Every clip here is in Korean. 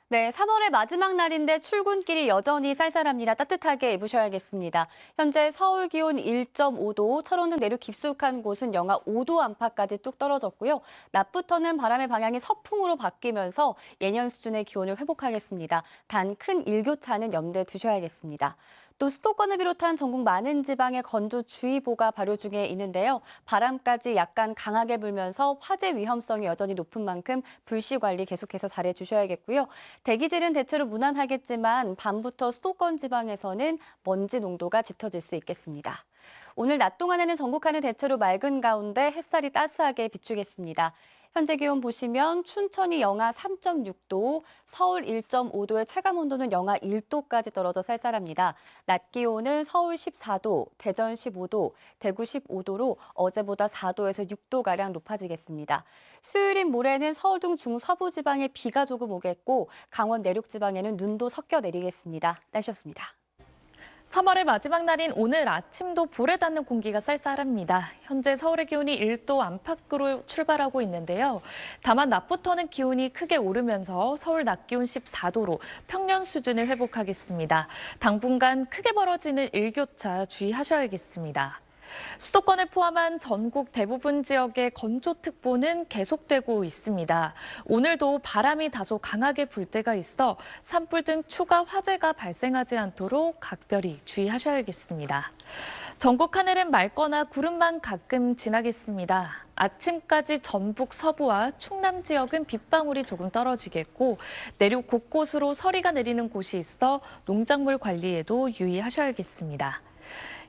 네, 3월의 마지막 날인데 출근길이 여전히 쌀쌀합니다. 따뜻하게 입으셔야겠습니다. 현재 서울 기온 1.5도, 철원 등 내륙 깊숙한 곳은 영하 5도 안팎까지 뚝 떨어졌고요. 낮부터는 바람의 방향이 서풍으로 바뀌면서 예년 수준의 기온을 회복하겠습니다. 단 큰 일교차는 염두에 두셔야겠습니다. 또 수도권을 비롯한 전국 많은 지방에 건조주의보가 발효 중에 있는데요. 바람까지 약간 강하게 불면서 화재 위험성이 여전히 높은 만큼 불씨 관리 계속해서 잘해 주셔야겠고요. 대기질은 대체로 무난하겠지만 밤부터 수도권 지방에서는 먼지 농도가 짙어질 수 있겠습니다. 오늘 낮 동안에는 전국 하늘 대체로 맑은 가운데 햇살이 따스하게 비추겠습니다. 현재 기온 보시면 춘천이 영하 3.6도, 서울 1.5도의 체감 온도는 영하 1도까지 떨어져 쌀쌀합니다. 낮 기온은 서울 14도, 대전 15도, 대구 15도로 어제보다 4도에서 6도가량 높아지겠습니다. 수요일인 모레는 서울 등 중서부 지방에 비가 조금 오겠고 강원 내륙 지방에는 눈도 섞여 내리겠습니다. 날씨였습니다. 3월의 마지막 날인 오늘 아침도 볼에 닿는 공기가 쌀쌀합니다. 현재 서울의 기온이 1도 안팎으로 출발하고 있는데요. 다만 낮부터는 기온이 크게 오르면서 서울 낮 기온 14도로 평년 수준을 회복하겠습니다. 당분간 크게 벌어지는 일교차 주의하셔야겠습니다. 수도권을 포함한 전국 대부분 지역의 건조특보는 계속되고 있습니다. 오늘도 바람이 다소 강하게 불 때가 있어 산불 등 추가 화재가 발생하지 않도록 각별히 주의하셔야겠습니다. 전국 하늘은 맑거나 구름만 가끔 지나겠습니다. 아침까지 전북 서부와 충남 지역은 빗방울이 조금 떨어지겠고 내륙 곳곳으로 서리가 내리는 곳이 있어 농작물 관리에도 유의하셔야겠습니다.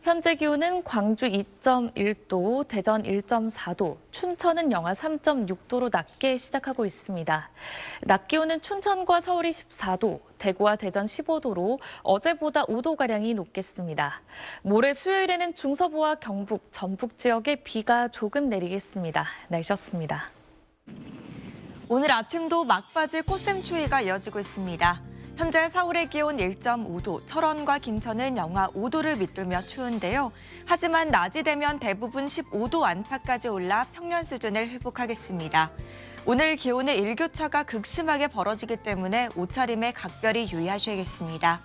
현재 기온은 광주 2.1도, 대전 1.4도, 춘천은 영하 3.6도로 낮게 시작하고 있습니다. 낮 기온은 춘천과 서울이 14도, 대구와 대전 15도로 어제보다 5도가량이 높겠습니다. 모레 수요일에는 중서부와 경북, 전북 지역에 비가 조금 내리겠습니다. 날씨였습니다. 오늘 아침도 막바지 꽃샘추위가 이어지고 있습니다. 현재 서울의 기온 1.5도, 철원과 김천은 영하 5도를 밑돌며 추운데요. 하지만 낮이 되면 대부분 15도 안팎까지 올라 평년 수준을 회복하겠습니다. 오늘 기온의 일교차가 극심하게 벌어지기 때문에 옷차림에 각별히 유의하셔야겠습니다.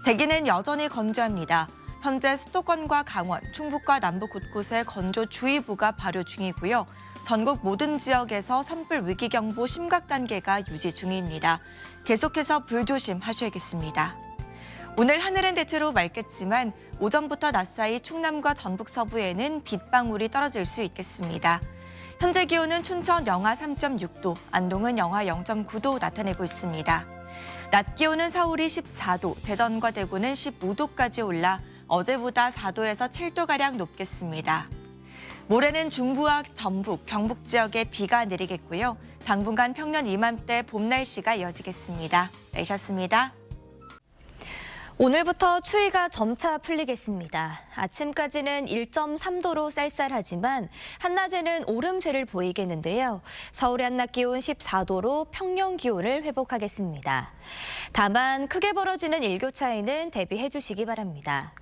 대기는 여전히 건조합니다. 현재 수도권과 강원, 충북과 남부 곳곳에 건조주의보가 발효 중이고요. 전국 모든 지역에서 산불 위기경보 심각 단계가 유지 중입니다. 계속해서 불조심하셔야겠습니다. 오늘 하늘은 대체로 맑겠지만 오전부터 낮 사이 충남과 전북 서부에는 빗방울이 떨어질 수 있겠습니다. 현재 기온은 춘천 영하 3.6도, 안동은 영하 0.9도 나타내고 있습니다. 낮 기온은 서울이 14도, 대전과 대구는 15도까지 올라 어제보다 4도에서 7도가량 높겠습니다. 모레는 중부와 전북, 경북 지역에 비가 내리겠고요. 당분간 평년 이맘때 봄 날씨가 이어지겠습니다. 날씨였습니다. 오늘부터 추위가 점차 풀리겠습니다. 아침까지는 1.3도로 쌀쌀하지만 한낮에는 오름세를 보이겠는데요. 서울의 한낮 기온 14도로 평년 기온을 회복하겠습니다. 다만 크게 벌어지는 일교차에는 대비해 주시기 바랍니다.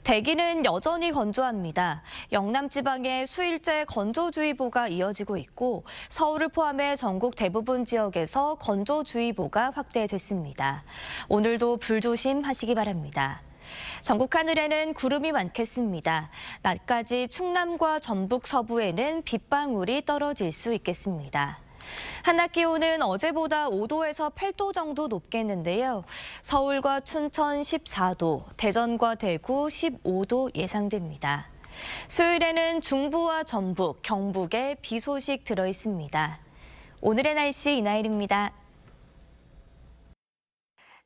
대기는 여전히 건조합니다. 영남 지방에 수일째 건조주의보가 이어지고 있고 서울을 포함해 전국 대부분 지역에서 건조주의보가 확대됐습니다. 오늘도 불조심하시기 바랍니다. 전국 하늘에는 구름이 많겠습니다. 낮까지 충남과 전북 서부에는 빗방울이 떨어질 수 있겠습니다. 한낮 기온은 어제보다 5도에서 8도 정도 높겠는데요. 서울과 춘천 14도, 대전과 대구 15도 예상됩니다. 수요일에는 중부와 전북, 경북에 비 소식 들어 있습니다. 오늘의 날씨 이나일입니다.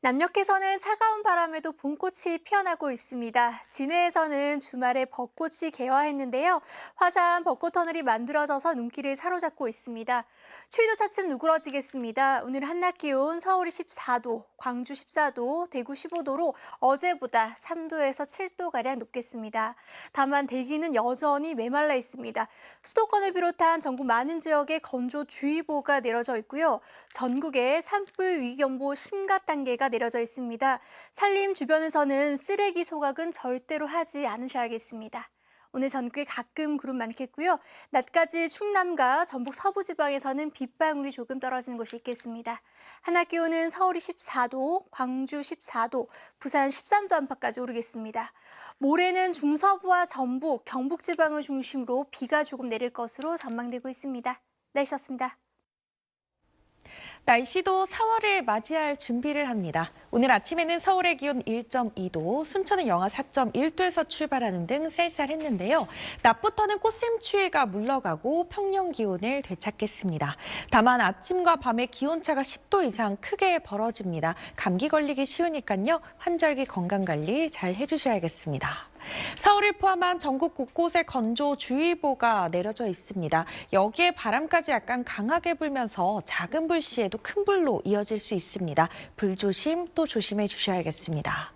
남녘에서는 차가운 바람에도 봄꽃이 피어나고 있습니다. 진해에서는 주말에 벚꽃이 개화했는데요. 화사한 벚꽃 터널이 만들어져서 눈길을 사로잡고 있습니다. 추위도 차츰 누그러지겠습니다. 오늘 한낮 기온 서울이 14도, 광주 14도, 대구 15도로 어제보다 3도에서 7도가량 높겠습니다. 다만 대기는 여전히 메말라 있습니다. 수도권을 비롯한 전국 많은 지역에 건조주의보가 내려져 있고요. 전국에 산불 위기경보 심각 단계가 내려져 있습니다. 산림 주변에서는 쓰레기 소각은 절대로 하지 않으셔야겠습니다. 오늘 전국에 가끔 구름 많겠고요. 낮까지 충남과 전북 서부 지방에서는 빗방울이 조금 떨어지는 곳이 있겠습니다. 한낮 기온은 서울이 14도, 광주 14도, 부산 13도 안팎까지 오르겠습니다. 모레는 중서부와 전북, 경북 지방을 중심으로 비가 조금 내릴 것으로 전망되고 있습니다. 날씨였습니다. 날씨도 4월을 맞이할 준비를 합니다. 오늘 아침에는 서울의 기온 1.2도, 순천은 영하 4.1도에서 출발하는 등 쌀쌀했는데요. 낮부터는 꽃샘추위가 물러가고 평년 기온을 되찾겠습니다. 다만 아침과 밤의 기온차가 10도 이상 크게 벌어집니다. 감기 걸리기 쉬우니까요. 환절기 건강관리 잘 해주셔야겠습니다. 서울을 포함한 전국 곳곳에 건조주의보가 내려져 있습니다. 여기에 바람까지 약간 강하게 불면서 작은 불씨에도 큰 불로 이어질 수 있습니다. 불조심 또 조심해 주셔야겠습니다.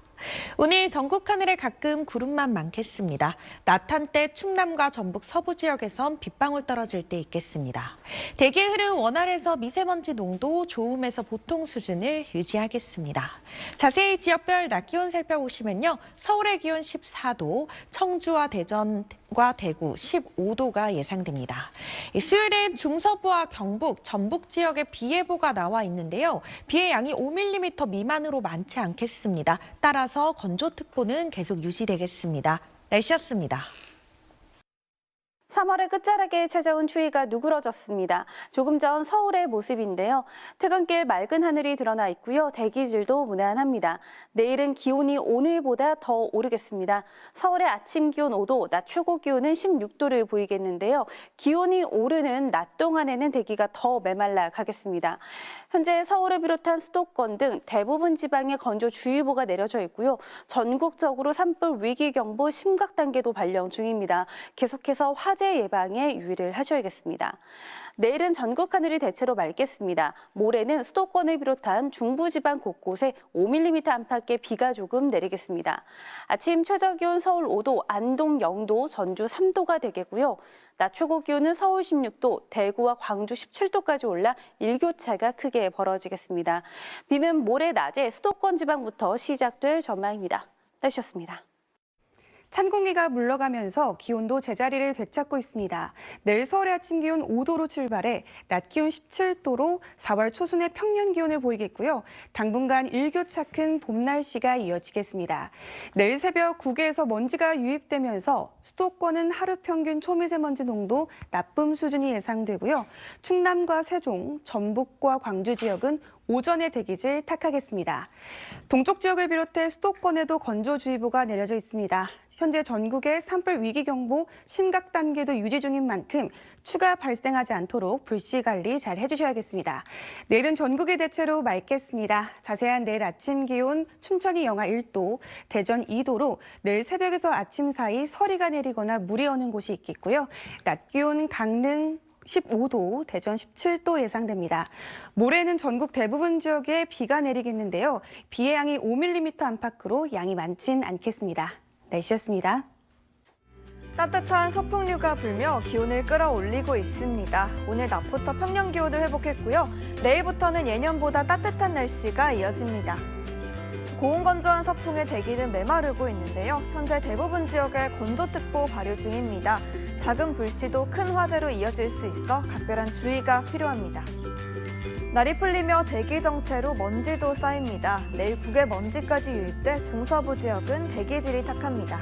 오늘 전국 하늘에 가끔 구름만 많겠습니다. 낮 한때 충남과 전북 서부 지역에선 빗방울 떨어질 때 있겠습니다. 대기의 흐름 원활해서 미세먼지 농도 좋음에서 보통 수준을 유지하겠습니다. 자세히 지역별 낮 기온 살펴보시면요. 서울의 기온 14도, 청주와 대전과 대구 15도가 예상됩니다. 수요일엔 중서부와 경북, 전북 지역에 비 예보가 나와 있는데요. 비의 양이 5mm 미만으로 많지 않겠습니다. 따라서 건조특보는 계속 유지되겠습니다. 날씨였습니다. 3월의 끝자락에 찾아온 추위가 누그러졌습니다. 조금 전 서울의 모습인데요. 퇴근길 맑은 하늘이 드러나 있고요. 대기질도 무난합니다. 내일은 기온이 오늘보다 더 오르겠습니다. 서울의 아침 기온 5도, 낮 최고 기온은 16도를 보이겠는데요. 기온이 오르는 낮 동안에는 대기가 더 메말라 가겠습니다. 현재 서울을 비롯한 수도권 등 대부분 지방에 건조주의보가 내려져 있고요. 전국적으로 산불 위기경보 심각 단계도 발령 중입니다. 계속해서 화재 예방에 유의를 하셔야겠습니다. 내일은 전국 하늘이 대체로 맑겠습니다. 모레는 수도권을 비롯한 중부지방 곳곳에 5mm 안팎의 비가 조금 내리겠습니다. 아침 최저기온 서울 5도, 안동 0도, 전주 3도가 되겠고요. 낮 최고 기온은 서울 16도, 대구와 광주 17도까지 올라 일교차가 크게 벌어지겠습니다. 비는 모레 낮에 수도권 지방부터 시작될 전망입니다. 날씨였습니다. 찬 공기가 물러가면서 기온도 제자리를 되찾고 있습니다. 내일 서울의 아침 기온 5도로 출발해 낮 기온 17도로 4월 초순의 평년 기온을 보이겠고요. 당분간 일교차 큰 봄 날씨가 이어지겠습니다. 내일 새벽 국외에서 먼지가 유입되면서 수도권은 하루 평균 초미세먼지 농도 나쁨 수준이 예상되고요. 충남과 세종, 전북과 광주 지역은 오전에 대기질 탁하겠습니다. 동쪽 지역을 비롯해 수도권에도 건조주의보가 내려져 있습니다. 현재 전국에 산불 위기경보 심각 단계도 유지 중인 만큼 추가 발생하지 않도록 불씨 관리 잘 해주셔야겠습니다. 내일은 전국이 대체로 맑겠습니다. 자세한 내일 아침 기온 춘천이 영하 1도, 대전 2도로 내일 새벽에서 아침 사이 서리가 내리거나 물이 오는 곳이 있겠고요. 낮 기온 강릉 15도, 대전 17도 예상됩니다. 모레는 전국 대부분 지역에 비가 내리겠는데요. 비의 양이 5mm 안팎으로 양이 많진 않겠습니다. 날씨였습니다. 따뜻한 서풍류가 불며 기온을 끌어올리고 있습니다. 오늘 낮부터 평년 기온을 회복했고요. 내일부터는 예년보다 따뜻한 날씨가 이어집니다. 고온건조한 서풍의 대기는 메마르고 있는데요. 현재 대부분 지역에 건조특보 발효 중입니다. 작은 불씨도 큰 화재로 이어질 수 있어 각별한 주의가 필요합니다. 날이 풀리며 대기 정체로 먼지도 쌓입니다. 내일 국외 먼지까지 유입돼 중서부 지역은 대기질이 탁합니다.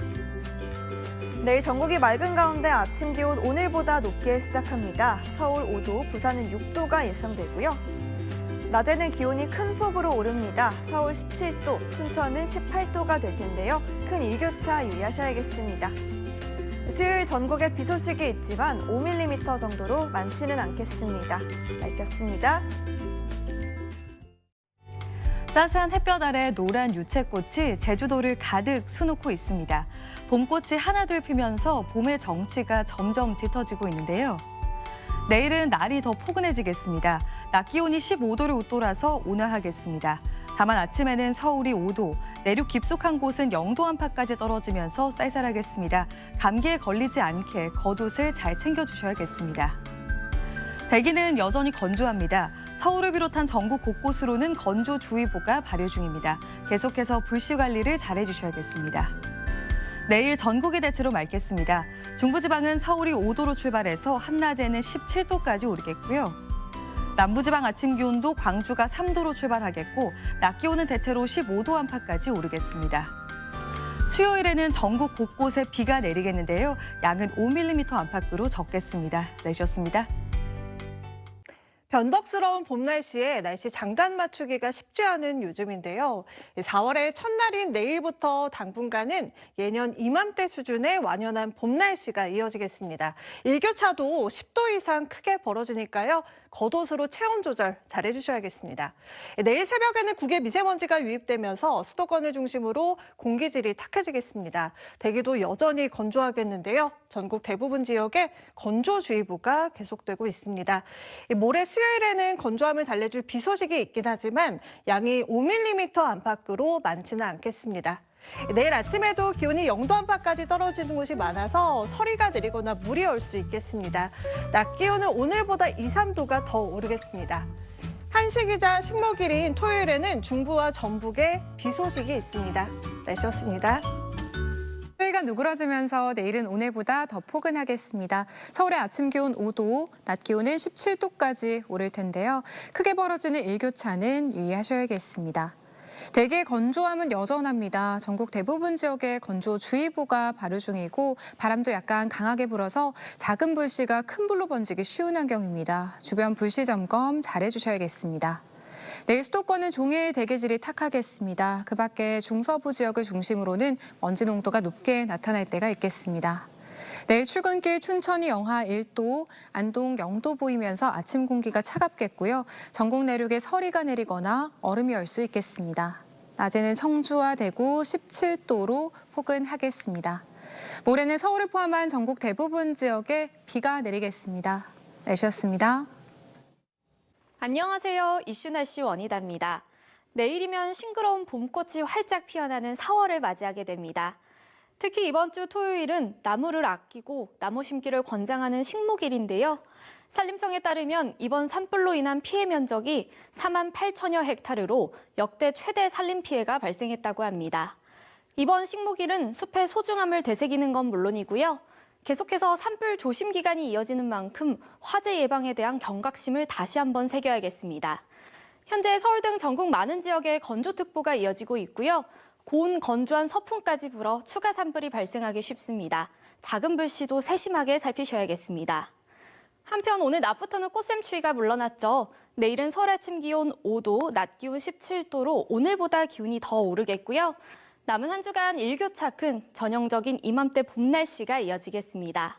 내일 전국이 맑은 가운데 아침 기온 오늘보다 높게 시작합니다. 서울 5도, 부산은 6도가 예상되고요. 낮에는 기온이 큰 폭으로 오릅니다. 서울 17도, 춘천은 18도가 될 텐데요. 큰 일교차 유의하셔야겠습니다. 수요일 전국에 비 소식이 있지만 5mm 정도로 많지는 않겠습니다. 날씨였습니다. 따스한 햇볕 아래 노란 유채꽃이 제주도를 가득 수놓고 있습니다. 봄꽃이 하나둘 피면서 봄의 정취가 점점 짙어지고 있는데요. 내일은 날이 더 포근해지겠습니다. 낮 기온이 15도를 웃돌아서 온화하겠습니다. 다만 아침에는 서울이 5도, 내륙 깊숙한 곳은 0도 안팎까지 떨어지면서 쌀쌀하겠습니다. 감기에 걸리지 않게 겉옷을 잘 챙겨주셔야겠습니다. 대기는 여전히 건조합니다. 서울을 비롯한 전국 곳곳으로는 건조주의보가 발효 중입니다. 계속해서 불씨 관리를 잘 해주셔야겠습니다. 내일 전국이 대체로 맑겠습니다. 중부지방은 서울이 5도로 출발해서 한낮에는 17도까지 오르겠고요. 남부지방 아침 기온도 광주가 3도로 출발하겠고 낮 기온은 대체로 15도 안팎까지 오르겠습니다. 수요일에는 전국 곳곳에 비가 내리겠는데요. 양은 5mm 안팎으로 적겠습니다. 내셨습니다. 변덕스러운 봄 날씨에 날씨 장단 맞추기가 쉽지 않은 요즘인데요. 4월의 첫날인 내일부터 당분간은 예년 이맘때 수준의 완연한 봄 날씨가 이어지겠습니다. 일교차도 10도 이상 크게 벌어지니까요. 겉옷으로 체온 조절 잘 해주셔야겠습니다. 내일 새벽에는 국외 미세먼지가 유입되면서 수도권을 중심으로 공기질이 탁해지겠습니다. 대기도 여전히 건조하겠는데요. 전국 대부분 지역에 건조주의보가 계속되고 있습니다. 모레 수요일에는 건조함을 달래줄 비 소식이 있긴 하지만 양이 5mm 안팎으로 많지는 않겠습니다. 내일 아침에도 기온이 0도 안팎까지 떨어지는 곳이 많아서 서리가 내리거나 물이 올 수 있겠습니다. 낮 기온은 오늘보다 2, 3도가 더 오르겠습니다. 한식이자 식목일인 토요일에는 중부와 전북에 비 소식이 있습니다. 날씨였습니다. 수요일과 누그러지면서 내일은 오늘보다 더 포근하겠습니다. 서울의 아침 기온 5도, 낮 기온은 17도까지 오를 텐데요. 크게 벌어지는 일교차는 유의하셔야겠습니다. 대기의 건조함은 여전합니다. 전국 대부분 지역에 건조주의보가 발효 중이고 바람도 약간 강하게 불어서 작은 불씨가 큰 불로 번지기 쉬운 환경입니다. 주변 불씨 점검 잘 해주셔야겠습니다. 내일 수도권은 종일 대기질이 탁하겠습니다. 그 밖에 중서부 지역을 중심으로는 먼지 농도가 높게 나타날 때가 있겠습니다. 내일 출근길 춘천이 영하 1도, 안동 0도 보이면서 아침 공기가 차갑겠고요. 전국 내륙에 서리가 내리거나 얼음이 얼 수 있겠습니다. 낮에는 청주와 대구 17도로 포근하겠습니다. 모레는 서울을 포함한 전국 대부분 지역에 비가 내리겠습니다. 날씨였습니다. 안녕하세요. 이슈 날씨 원희다입니다. 내일이면 싱그러운 봄꽃이 활짝 피어나는 4월을 맞이하게 됩니다. 특히 이번 주 토요일은 나무를 아끼고 나무 심기를 권장하는 식목일인데요. 산림청에 따르면 이번 산불로 인한 피해 면적이 4만 8천여 헥타르로 역대 최대 산림 피해가 발생했다고 합니다. 이번 식목일은 숲의 소중함을 되새기는 건 물론이고요. 계속해서 산불 조심 기간이 이어지는 만큼 화재 예방에 대한 경각심을 다시 한번 새겨야겠습니다. 현재 서울 등 전국 많은 지역에 건조특보가 이어지고 있고요. 고온 건조한 서풍까지 불어 추가 산불이 발생하기 쉽습니다. 작은 불씨도 세심하게 살피셔야겠습니다. 한편 오늘 낮부터는 꽃샘추위가 물러났죠. 내일은 서울 아침 기온 5도, 낮 기온 17도로 오늘보다 기온이 더 오르겠고요. 남은 한 주간 일교차 큰 전형적인 이맘때 봄 날씨가 이어지겠습니다.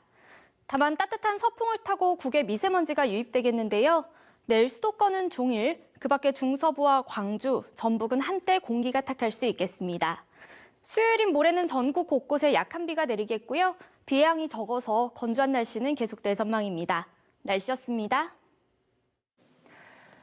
다만 따뜻한 서풍을 타고 국외 미세먼지가 유입되겠는데요. 내일 수도권은 종일, 그 밖에 중서부와 광주, 전북은 한때 공기가 탁할 수 있겠습니다. 수요일인 모레는 전국 곳곳에 약한 비가 내리겠고요. 비의 양이 적어서 건조한 날씨는 계속될 전망입니다. 날씨였습니다.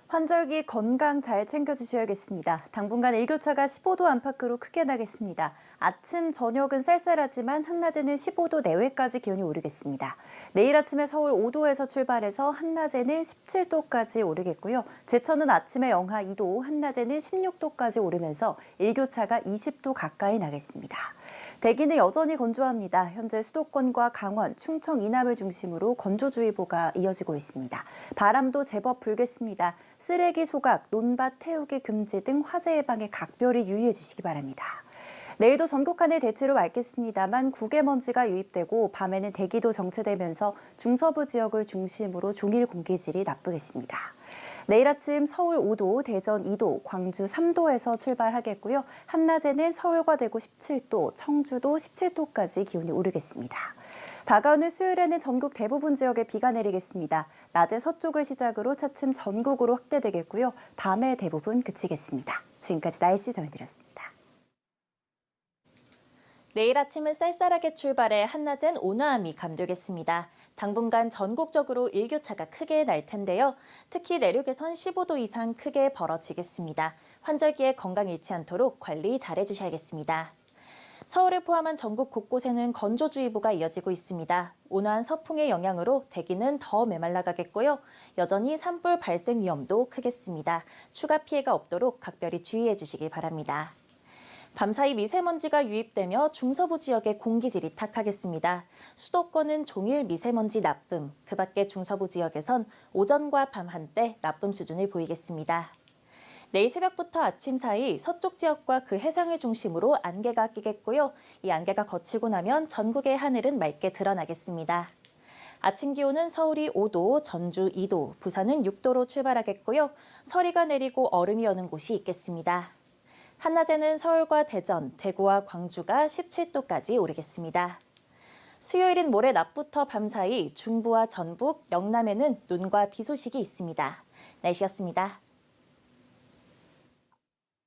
환절기 건강 잘 챙겨주셔야겠습니다. 당분간 일교차가 15도 안팎으로 크게 나겠습니다. 아침, 저녁은 쌀쌀하지만 한낮에는 15도 내외까지 기온이 오르겠습니다. 내일 아침에 서울 5도에서 출발해서 한낮에는 17도까지 오르겠고요. 제천은 아침에 영하 2도, 한낮에는 16도까지 오르면서 일교차가 20도 가까이 나겠습니다. 대기는 여전히 건조합니다. 현재 수도권과 강원, 충청 이남을 중심으로 건조주의보가 이어지고 있습니다. 바람도 제법 불겠습니다. 쓰레기 소각, 논밭 태우기 금지 등 화재 예방에 각별히 유의해 주시기 바랍니다. 내일도 전국 하늘 대체로 맑겠습니다만 국외먼지가 유입되고 밤에는 대기도 정체되면서 중서부 지역을 중심으로 종일 공기질이 나쁘겠습니다. 내일 아침 서울 5도, 대전 2도, 광주 3도에서 출발하겠고요. 한낮에는 서울과 대구 17도, 청주도 17도까지 기온이 오르겠습니다. 다가오는 수요일에는 전국 대부분 지역에 비가 내리겠습니다. 낮에 서쪽을 시작으로 차츰 전국으로 확대되겠고요. 밤에 대부분 그치겠습니다. 지금까지 날씨 전해드렸습니다. 내일 아침은 쌀쌀하게 출발해 한낮은 온화함이 감돌겠습니다. 당분간 전국적으로 일교차가 크게 날 텐데요. 특히 내륙에선 15도 이상 크게 벌어지겠습니다. 환절기에 건강 잃지 않도록 관리 잘 해주셔야겠습니다. 서울을 포함한 전국 곳곳에는 건조주의보가 이어지고 있습니다. 온화한 서풍의 영향으로 대기는 더 메말라가겠고요. 여전히 산불 발생 위험도 크겠습니다. 추가 피해가 없도록 각별히 주의해 주시기 바랍니다. 밤사이 미세먼지가 유입되며 중서부 지역의 공기질이 탁하겠습니다. 수도권은 종일 미세먼지 나쁨, 그 밖에 중서부 지역에선 오전과 밤 한때 나쁨 수준을 보이겠습니다. 내일 새벽부터 아침 사이 서쪽 지역과 그 해상을 중심으로 안개가 끼겠고요. 이 안개가 거치고 나면 전국의 하늘은 맑게 드러나겠습니다. 아침 기온은 서울이 5도, 전주 2도, 부산은 6도로 출발하겠고요. 서리가 내리고 얼음이 여는 곳이 있겠습니다. 한낮에는 서울과 대전, 대구와 광주가 17도까지 오르겠습니다. 수요일인 모레 낮부터 밤 사이 중부와 전북, 영남에는 눈과 비 소식이 있습니다. 날씨였습니다.